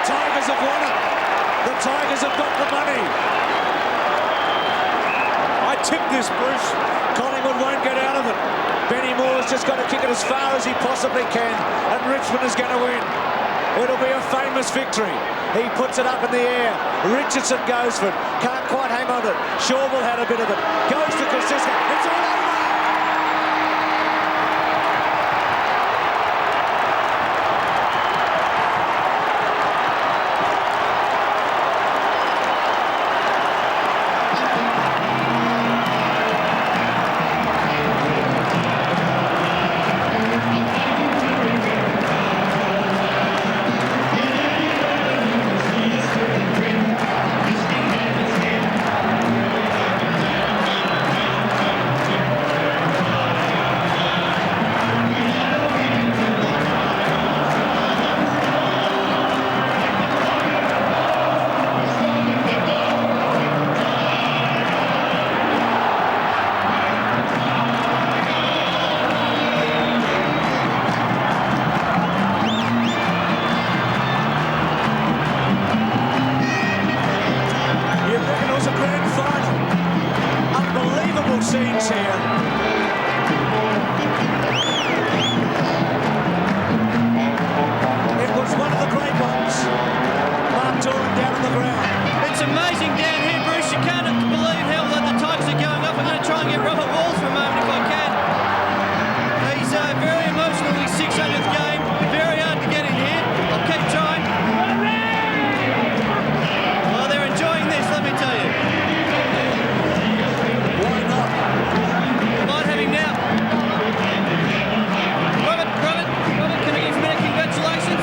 Tigers have won it. The Tigers have got the money. I tip this, Bruce. Collingwood won't get out of it. Benny Moore's just got to kick it as far as he possibly can, and Richmond is going to win. It'll be a famous victory. He puts it up in the air. Richardson goes for it. Can't quite hang on to it. Shawwell had a bit of it. Goes to Kosciuszko. It's all over. Scenes here. It was one of the great ones. Mark Doran down on the ground. It's amazing down here, Bruce. You can't believe how the Tigers are going up. I'm going to try and get Robert Walls for a moment if I can. He's very emotional. His 600th game. Very hard to get in here. I'll keep trying. Well, they're enjoying this, let me tell you. Now. Robert, can I give him a minute? Congratulations.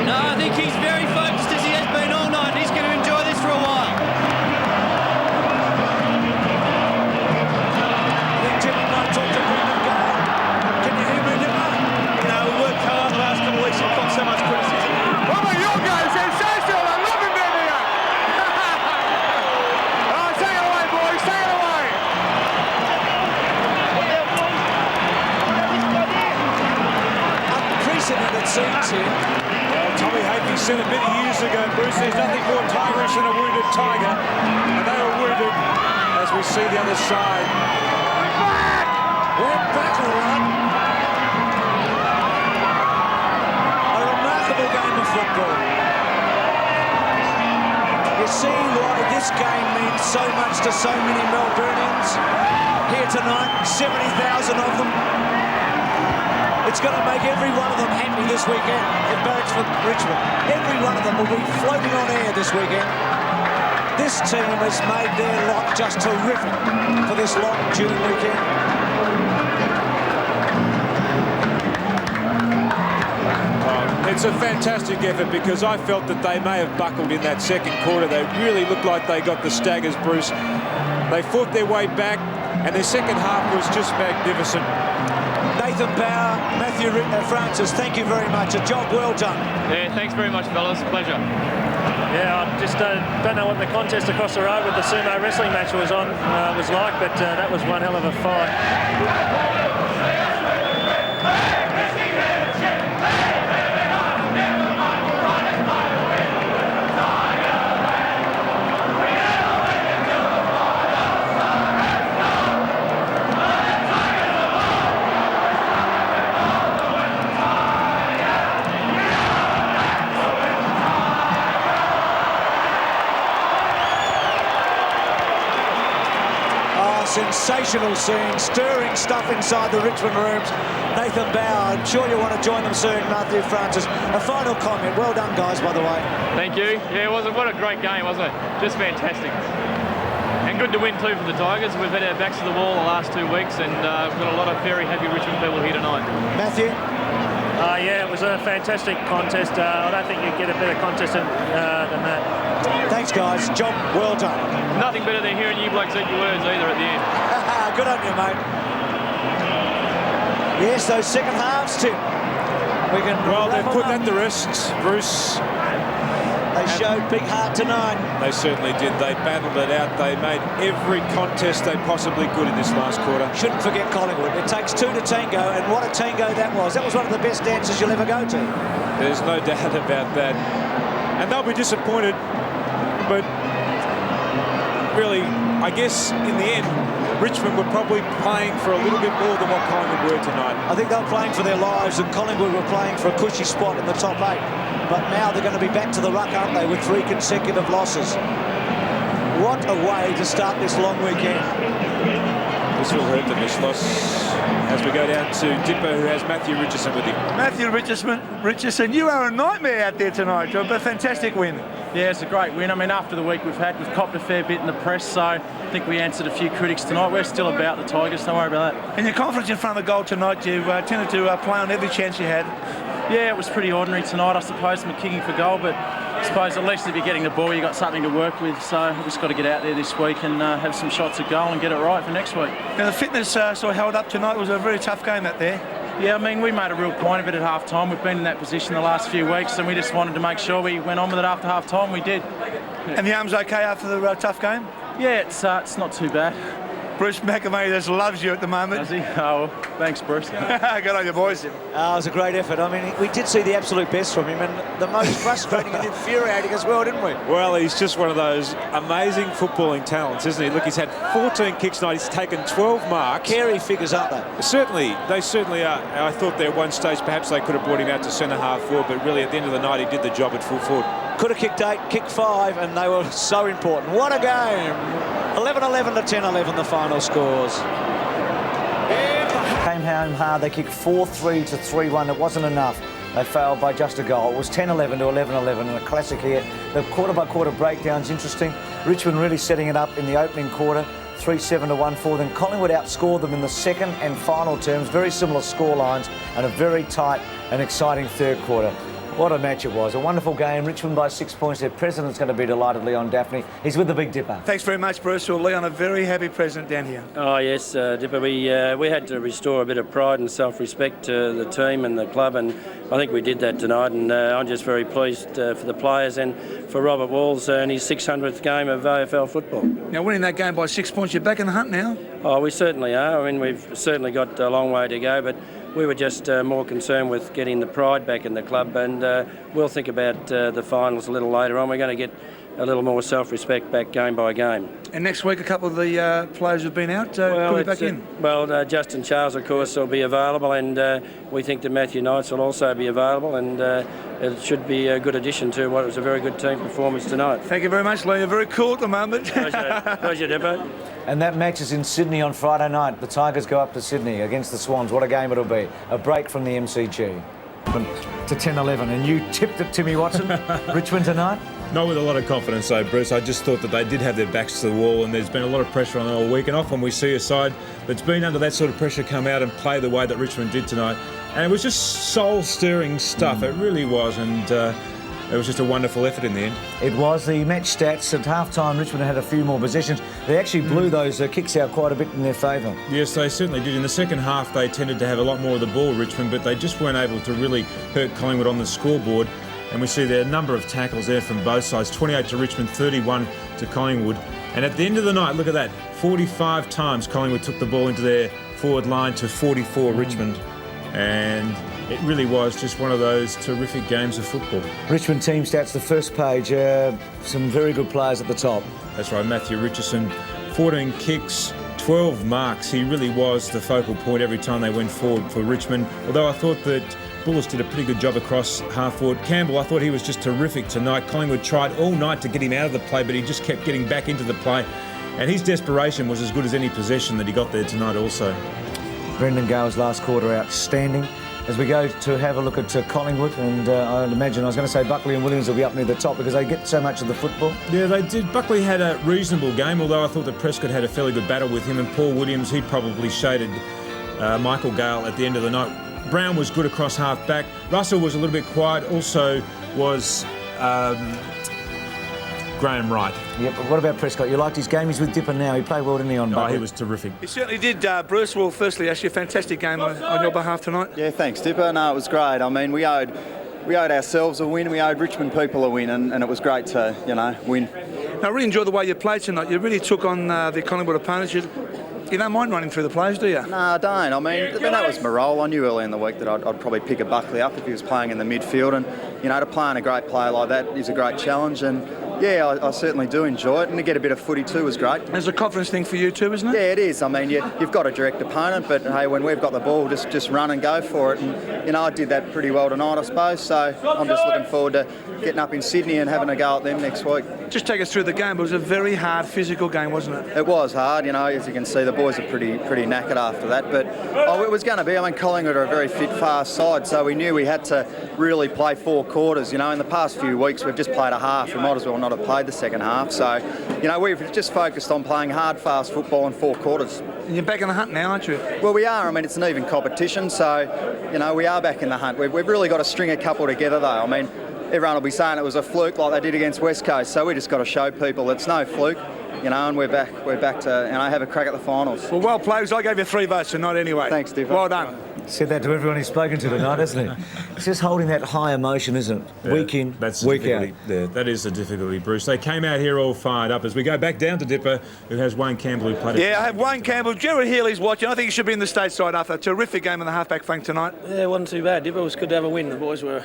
No, I think he's very focused as he has been all night. He's going to enjoy this for a while. I think Jimmy might talk to Brendan Gale. Can you hear me, Jimmy? You know, we worked hard the last couple of weeks and got so much criticism. What about your guys? Sensational! I love him down here! Oh, take it away, boys! Take it away! Unprecedented scenes here. Well, Tommy Hafey said it many years ago, Bruce, there's nothing more tigerish than a wounded tiger. And they were wounded as we see the other side. We're back all right. A remarkable game of football. You see why this game means so much to so many Melburnians. Here tonight, 70,000 of them. It's going to make every one of them happy this weekend at Barracks for Richmond. Every one of them will be floating on air this weekend. This team has made their lot just terrific for this long June weekend. It's a fantastic effort because I felt that they may have buckled in that second quarter. They really looked like they got the staggers, Bruce. They fought their way back and their second half was just magnificent. Nathan Bauer, Matthew Francis, thank you very much. A job well done. Yeah, thanks very much, fellas. Pleasure. Yeah, I just don't know what the contest across the road with the sumo wrestling match was like, but that was one hell of a fight. Sensational scene, stirring stuff inside the Richmond rooms. Nathan Bauer, I'm sure you want to join them soon, Matthew Francis. A final comment. Well done, guys, by the way. Thank you. Yeah, what a great game, wasn't it? Just fantastic. And good to win too for the Tigers. We've had our backs to the wall the last 2 weeks and we've got a lot of very happy Richmond people here tonight. Matthew? Yeah, it was a fantastic contest. I don't think you'd get a better contest than that. Thanks, guys. Job well done. Nothing better than hearing you blokes eat your words either at the end. Good on you, mate. Yes, those second halves, Tim. Well, they've put that to rest, Bruce. They showed big heart tonight. They certainly did. They battled it out. They made every contest they possibly could in this last quarter. Shouldn't forget Collingwood. It takes two to tango, and what a tango that was. That was one of the best dances you'll ever go to. There's no doubt about that. And they'll be disappointed, but really, I guess in the end, Richmond were probably playing for a little bit more than what Collingwood were tonight. I think they were playing for their lives, and Collingwood were playing for a cushy spot in the top 8. But now they're going to be back to the ruck, aren't they, with 3 consecutive losses. What a way to start this long weekend. This will hurt them, this loss, as we go down to Dipper, who has Matthew Richardson with him. Matthew Richardson, you are a nightmare out there tonight, John, but a fantastic win. Yeah, it's a great win. I mean, after the week we've had, we've copped a fair bit in the press, so I think we answered a few critics tonight. We're still about the Tigers, don't worry about that. And your confidence in front of the goal tonight, you tended to play on every chance you had. Yeah, it was pretty ordinary tonight, I suppose, from kicking for goal, but I suppose at least if you're getting the ball, you've got something to work with, so we've just got to get out there this week and have some shots at goal and get it right for next week. Now, the fitness sort of held up tonight. It was a very tough game out there. Yeah, I mean, we made a real point of it at half-time. We've been in that position the last few weeks, and we just wanted to make sure we went on with it after half-time. We did. And the arm's okay after the tough game? Yeah, it's not too bad. Bruce McAvaney just loves you at the moment. Does he? Oh, well, thanks, Bruce. Good on you, boys. It was a great effort. I mean, we did see the absolute best from him, and the most frustrating and infuriating as well, didn't we? Well, he's just one of those amazing footballing talents, isn't he? Look, he's had 14 kicks tonight. He's taken 12 marks. Carey figures, aren't they? Certainly, they certainly are. I thought there at one stage perhaps they could have brought him out to centre-half forward, but really at the end of the night he did the job at full forward. Could have kicked 8, kicked 5, and they were so important. What a game! 11-11 to 10-11 the final scores. Came home hard. They kicked 4-3 to 3-1. It wasn't enough. They failed by just a goal. It was 10-11 to 11-11, and a classic here. The quarter-by-quarter breakdown's interesting. Richmond really setting it up in the opening quarter, 3-7 to 1-4. Then Collingwood outscored them in the second and final terms. Very similar score lines, and a very tight and exciting third quarter. What a match it was. A wonderful game. Richmond by 6 points. Their president's going to be delighted, Leon Daphne. He's with the Big Dipper. Thanks very much, Bruce. Well, Leon, a very happy president down here. Oh, yes, Dipper. We had to restore a bit of pride and self-respect to the team and the club, and I think we did that tonight, and I'm just very pleased for the players and for Robert Walls in his 600th game of AFL football. Now, winning that game by 6 points, you're back in the hunt now? Oh, we certainly are. I mean, we've certainly got a long way to go, but we were just more concerned with getting the pride back in the club, and we'll think about the finals a little later on. We're going to get a little more self-respect back game by game. And next week, a couple of the players who've been out could be back in. Well, Justin Charles, of course, will be available, and we think that Matthew Knights will also be available, and it should be a good addition to what was a very good team performance tonight. Thank you very much, Lee. You're very cool at the moment. Pleasure, Dipper. And that match is in Sydney on Friday night. The Tigers go up to Sydney against the Swans. What a game it'll be. A break from the MCG. To 10-11. And you tipped it, Timmy Watson, Richmond tonight? Not with a lot of confidence though, Bruce. I just thought that they did have their backs to the wall, and there's been a lot of pressure on them all week, and often we see a side that's been under that sort of pressure come out and play the way that Richmond did tonight. And it was just soul-stirring stuff. It really was, and it was just a wonderful effort in the end. It was. The match stats at half-time, Richmond had a few more possessions. They actually blew those kicks out quite a bit in their favour. Yes, they certainly did. In the second half, they tended to have a lot more of the ball, Richmond, but they just weren't able to really hurt Collingwood on the scoreboard. And we see there a number of tackles there from both sides, 28 to Richmond, 31 to Collingwood. And at the end of the night, look at that, 45 times Collingwood took the ball into their forward line to 44 Richmond. And it really was just one of those terrific games of football. Richmond team stats, the first page, some very good players at the top. That's right, Matthew Richardson, 14 kicks, 12 marks. He really was the focal point every time they went forward for Richmond. Although I thought that Bullis did a pretty good job across half forward. Campbell, I thought he was just terrific tonight. Collingwood tried all night to get him out of the play, but he just kept getting back into the play. And his desperation was as good as any possession that he got there tonight also. Brendan Gale's last quarter outstanding. As we go to have a look at Collingwood, and I'd imagine, I was going to say Buckley and Williams will be up near the top because they get so much of the football. Yeah, they did. Buckley had a reasonable game, although I thought that Prescott had a fairly good battle with him, and Paul Williams, he probably shaded Michael Gale at the end of the night. Brown was good across half back. Russell was a little bit quiet, also was Graham Wright. Yeah, but what about Prescott? You liked his game? He's with Dipper now. He played well, didn't he, on Buckley? Oh, he was terrific. He certainly did, Bruce. Well, firstly, actually a fantastic game on your behalf tonight. Yeah, thanks, Dipper. No, it was great. I mean, we owed we owed ourselves a win. We owed Richmond people a win, and it was great to, win. I really enjoyed the way you played tonight. You really took on the Collingwood opponents. You don't mind running through the plays, do you? No, I don't. I mean, that was my role. I knew early in the week that I'd probably pick a Buckley up if he was playing in the midfield, and to play on a great player like that is a great challenge. And yeah, I certainly do enjoy it, and to get a bit of footy too was great. It's a confidence thing for you too, isn't it? Yeah, it is. I mean, you've got a direct opponent, but hey, when we've got the ball, just run and go for it. And I did that pretty well tonight, I suppose. So I'm just looking forward to getting up in Sydney and having a go at them next week. Just take us through the game. It was a very hard physical game, wasn't it? It was hard. As you can see, the boys are pretty knackered after that. But it was going to be. I mean, Collingwood are a very fit, fast side, so we knew we had to really play 4 quarters. In the past few weeks, we've just played a half. We might as well not have played the second half. So, we've just focused on playing hard, fast football in 4 quarters. And you're back in the hunt now, aren't you? Well, we are. I mean, it's an even competition, so, we are back in the hunt. We've really got to string a couple together, though. I mean, everyone will be saying it was a fluke like they did against West Coast, so we just got to show people it's no fluke. And we're back to have a crack at the finals. Well played. I gave you 3 votes tonight anyway. Thanks, Steve. Well done. Said that to everyone he's spoken to tonight, hasn't he? It's just holding that high emotion, isn't it? Yeah, week in, that's week out. Yeah, that is the difficulty, Bruce. They came out here all fired up. As we go back down to Dipper, who has Wayne Campbell who played. Yeah, I have Wayne Campbell. Gerard Healy's watching. I think he should be in the stateside after a terrific game in the halfback flank tonight. Yeah, it wasn't too bad. Dipper was good to have a win. The boys were,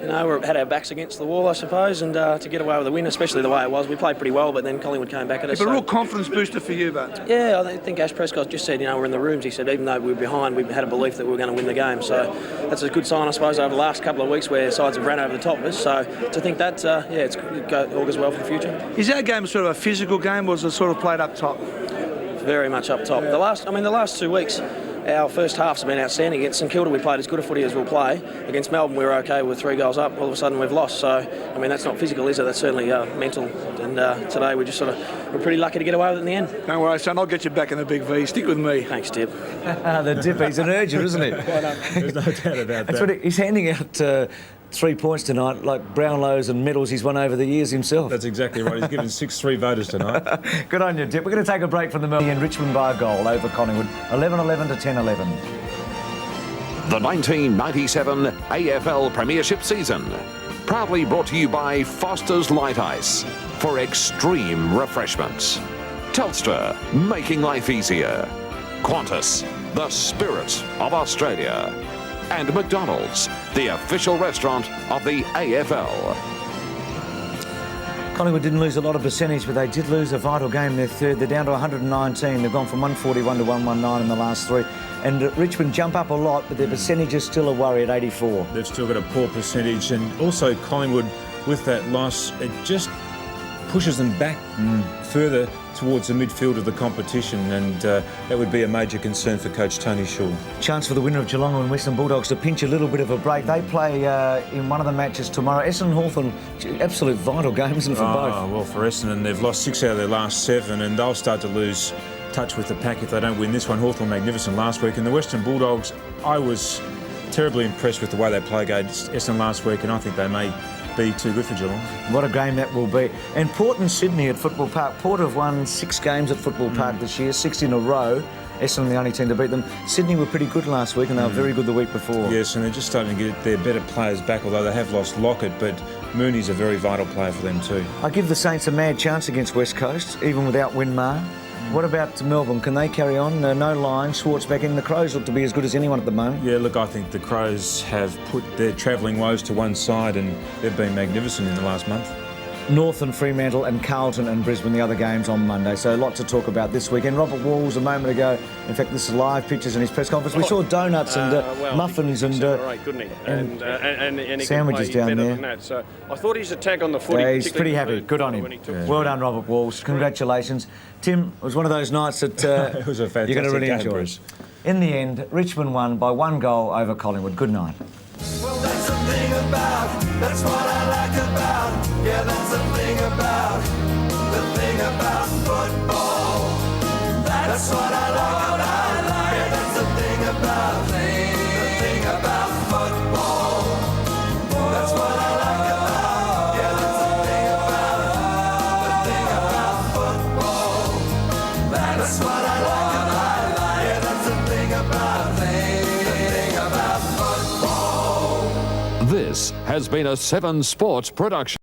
had our backs against the wall, I suppose, and to get away with a win, especially the way it was. We played pretty well, but then Collingwood came back at us. But a real confidence booster for you, but. Yeah, I think Ash Prescott just said, we're in the rooms. He said, even though we were behind, we had a belief that we were going to win the game. So that's a good sign, I suppose, over the last couple of weeks where sides have ran over the top of us. So to think that, it augurs well for the future. Is our game sort of a physical game, or was it sort of played up top? Very much up top. The last 2 weeks, our first half's been outstanding. Against St Kilda, we played as good a footy as we'll play. Against Melbourne, we were okay with 3 goals up. All of a sudden, we've lost. So, that's not physical, is it? That's certainly mental. And today, we're pretty lucky to get away with it in the end. Don't worry, son. I'll get you back in the big V. Stick with me. Thanks, Dip. The Dip, he's an urgent, isn't he? There's no doubt about That's that. what he's handing out 3 points tonight, like Brownlows and medals he's won over the years himself. That's exactly right. He's given 6-3 voters tonight. Good on you, Dip. We're going to take a break from the Melbourne and Richmond by a goal over Collingwood. 11-11 to 10-11. The 1997 AFL Premiership season. Proudly brought to you by Foster's Light Ice for extreme refreshments. Telstra, making life easier. Qantas, the spirit of Australia. And McDonald's, the official restaurant of the AFL. Collingwood didn't lose a lot of percentage, but they did lose a vital game. They're third. They're down to 119. They've gone from 141 to 119 in the last 3. And Richmond jump up a lot, but their percentage is still a worry at 84. They've still got a poor percentage, and also Collingwood, with that loss, it just pushes them back further towards the midfield of the competition, and that would be a major concern for coach Tony Shaw. Chance for the winner of Geelong and Western Bulldogs to pinch a little bit of a break. They play in one of the matches tomorrow. Essendon and Hawthorn, absolute vital games, and for both. Well, for Essendon, they've lost 6 out of their last 7, and they'll start to lose touch with the pack if they don't win this one. Hawthorn magnificent last week, and the Western Bulldogs, I was terribly impressed with the way they played against Essendon last week, and I think they may be too good for Geelong. What a game that will be. And Port and Sydney at Football Park. Port have won 6 games at Football Park this year, 6 in a row. Essendon the only team to beat them. Sydney were pretty good last week, and they were very good the week before. Yes, and they're just starting to get their better players back, although they have lost Lockett, but Mooney's a very vital player for them too. I give the Saints a mad chance against West Coast, even without Winmar. What about Melbourne? Can they carry on? No line, Schwartz back in. The Crows look to be as good as anyone at the moment. Yeah, look, I think the Crows have put their travelling woes to one side, and they've been magnificent in the last month. North and Fremantle and Carlton and Brisbane, the other games on Monday. So a lot to talk about this weekend. Robert Walls a moment ago, in fact this is live pictures in his press conference. We saw donuts and muffins and great, couldn't he? And he sandwiches can play down better there. Than that. So I thought his attack on the footy. Yeah, he's pretty happy. Good on him. Well done, Robert Walls. Congratulations. Tim, it was one of those nights that it was a fantastic you're going to really game, enjoy. Bruce. In the end, Richmond won by 1 goal over Collingwood. Good night. Well, that's the thing about, that's what I like about, yeah, that's the thing about football. That's what I like, yeah, that's the thing about football. That's what I like about, yeah, that's the thing about football. That's what I like about, yeah, that's the thing about football. This This has been a 7 Sports production.